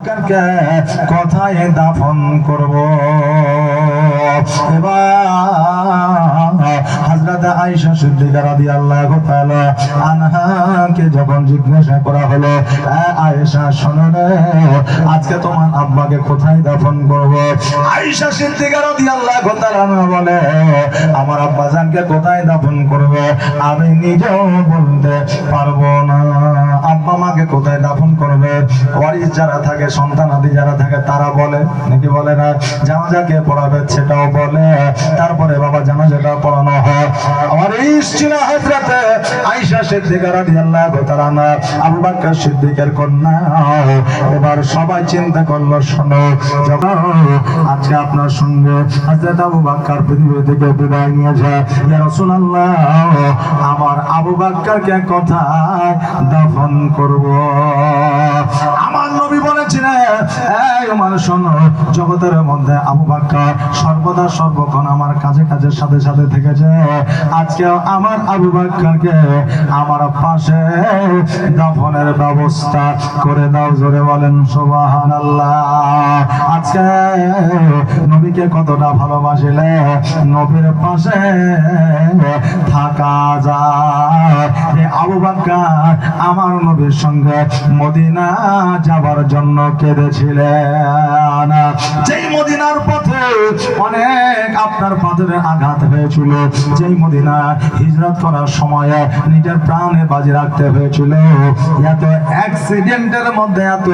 বাক্কারকে কোথায় দাফন করব? এবার হযরত আয়েশা সিদ্দিকা রাদিয়াল্লাহু তাআলা আনহাকে যখন জিজ্ঞাসা করা হলো, আয়েশা শোনো রে, আজকে তোমার আব্বাকে কোথায় দাফন করব? আয়েশা সিদ্দিকা রাদিয়াল্লাহু তাআলা বলে, আমার আব্বা জানকে কোথায় দাফন করব আমি নিজেও বলতে পারবো না। আব্বা মাকে কোথায় দাফন করবে, ওয়ারিস যারা থাকে, সন্তানাদি যারা থাকে তারা বলে নাকি বলে না? জানাজাকে পড়াবে সেটাও বলে, তারপরে বাবা জানাজাটা পড়ানো হয়। ওয়ারিস ছিল হযরত আয়েশা সিদ্দিকা রাদিয়াল্লাহু তাআলা না, আবু বকর সিদ্দিকের কন্যা। এবার সবাই চিন্তা করলো, শোনো, যখন আজকে আপনার সঙ্গে হযরত আবু বকর পৃথিবী থেকে বিদায় নিয়ে যায়, ইয়া রাসূলুল্লাহ, আমার আবু বকরকে কোথায় দাফন করব? আমার নবী বলেছিলেন, এই ওমর শোনো, জগতের মধ্যে আবু বকর সর্বদা সর্বক্ষণ আমার কাছে কাছে সাথে সাথে থেকেছে। আজকেও আমার আবু বকরকে আমার পাশে দাফনের ব্যবস্থা করে দাও। জোরে বলেন সুবহানাল্লাহ। আজকে নবীকে কতটা ভালোবাসিলে নবীর পাশে থাকা যায়। যে আবু বকর আমার নবীর সঙ্গে মদিনা যাবার জন্য কেঁদেছিলেন। যেই মদিনার পথে অনেক আপনার পাথরের আঘাত হয়েছিল, যেই মদিনা হিজরত করার সময় নিজের প্রাণে বাজি রাখতে হয়েছিল, এত অ্যাক্সিডেন্টের মধ্যে, এত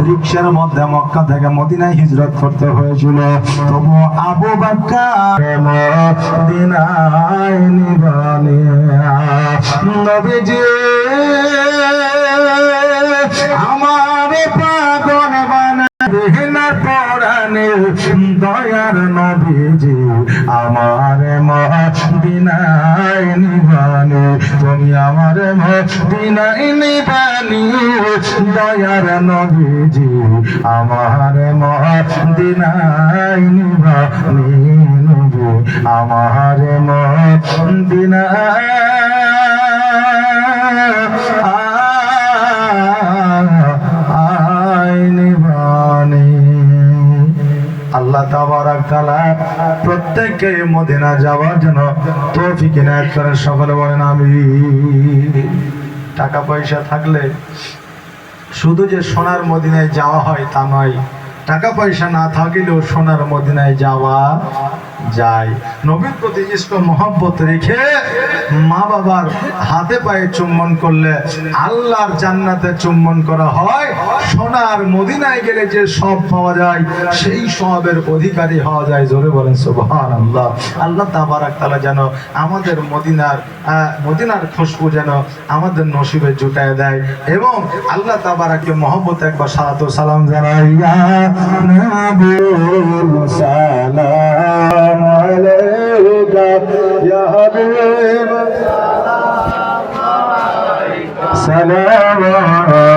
রিকশার মধ্যে মক্কা থেকে মদিনায় হিজরত করতে হয়েছিল, তবু আবু বকর মদিনায় নিবানে নবীজি আমার পাগল বানাবে না পরাণে, দয়ার নবীজি আমার মদিনায় নিবানে, তুমি আমার মদিনায় নিবানি, দয়ার নবীজি আমার মদিনায় নিবানি, নবী আমার মদিনায় আল্লাহ তাবারাক তাআলা প্রত্যেককে মদিনা যাওয়ার জন্য তৌফিক ইনায়াত করেন। সকলে বলেন আমিন। টাকা পয়সা থাকলে শুধু যে সোনার মদিনায় যাওয়া হয় তা নয়, টাকা পয়সা না থাকলেও সোনার মদিনায় যাওয়া যায়। নবীর প্রতি ইশক মহব্বত রেখে মা বাবার হাতে পায়ে চুম্বন করলে আল্লাহর জান্নাতে চুম্বন করা হয়। সোনার মদিনায় গেলে যে সব পাওয়া যায়, সেই সবের অধিকারী হওয়া যায়। জোরে বলেন সুবহানাল্লাহ। আল্লাহ তাবারাক তাআলা যেন আমাদের মদিনার খুশবু যেন আমাদের নসিবে জুটায় দেয়, এবং আল্লাহ তাবারাককে মহব্বত একবার সালাত ও সালাম জানাই। ইয়া নবী সালাম আলাইকা ইয়া হাবিব সালাওয়াতুল্লাহ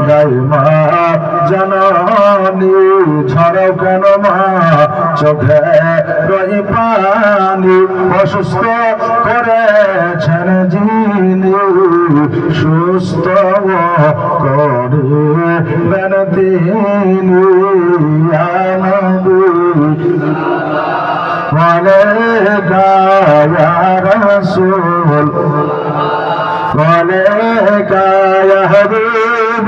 গাইমা জানানি ঝড় কেন মা চোখে রহি পানি, অসুস্থ করেছেন যিনি সুস্থ করিবেন তিনি। ওয়ালাইকা ইয়া রাসূল ওয়ালাইকা ইয়া হাবিব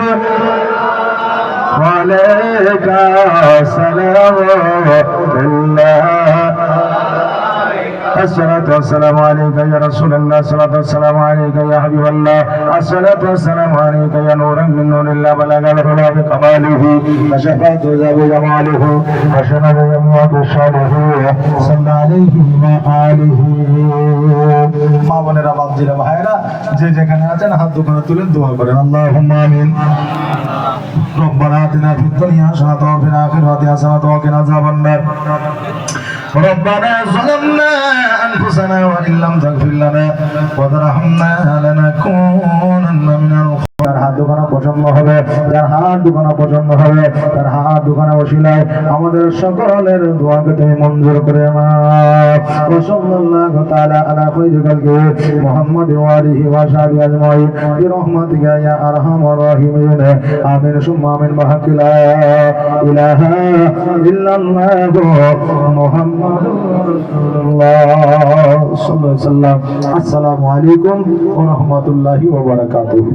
ওয়ালাইকা সালাওয়াতুল্লাহ। الصلاة والسلام عليك يا رسول الله، الصلاة والسلام عليك يا حبيب الله، الصلاة والسلام عليك يا نورا من نور الله، بلغ العلا بكماله وشفاعة بجماله وشرف يموت الصالح صلى عليه وآله। মা বোনেরা, বাপজিরা, ভাইরা, যে যেখানে আছেন হাত দুখানে তুলেন দোয়া করেন। আল্লাহুম্মা আমিন। ربنا آتنا في الدنيا حسنة وفي الآخرة حسنة وقنا عذاب النار। ربنا ظلمنا أنفسنا وإن لم تغفر لنا وترحمنا لنكونن من الخاسرين। দোকানে পছন্দ হবে, যার হাত দোকানে পছন্দ হবে, তার হাত দোকানে বসিলায় আমাদের সকলের দোয়াকে তুমি মঞ্জুর করে নাও। সাল্লাল্লাহু তাআলা আলা খায়রিল খালকি মুহাম্মদ ওয়া আলিহি ওয়া সাহবিহি আজমাইন বিরহমাতিকা ইয়া আরহামার রাহিমিন। আমিন সুম্মা আমিন। লা ইলাহা ইল্লাল্লাহ মুহাম্মাদুর রাসূলুল্লাহ সাল্লাল্লাহু আলাইহি ওয়াসাল্লাম। আসসালামু আলাইকুম ওয়া রাহমাতুল্লাহি ওয়া বারাকাতুহু।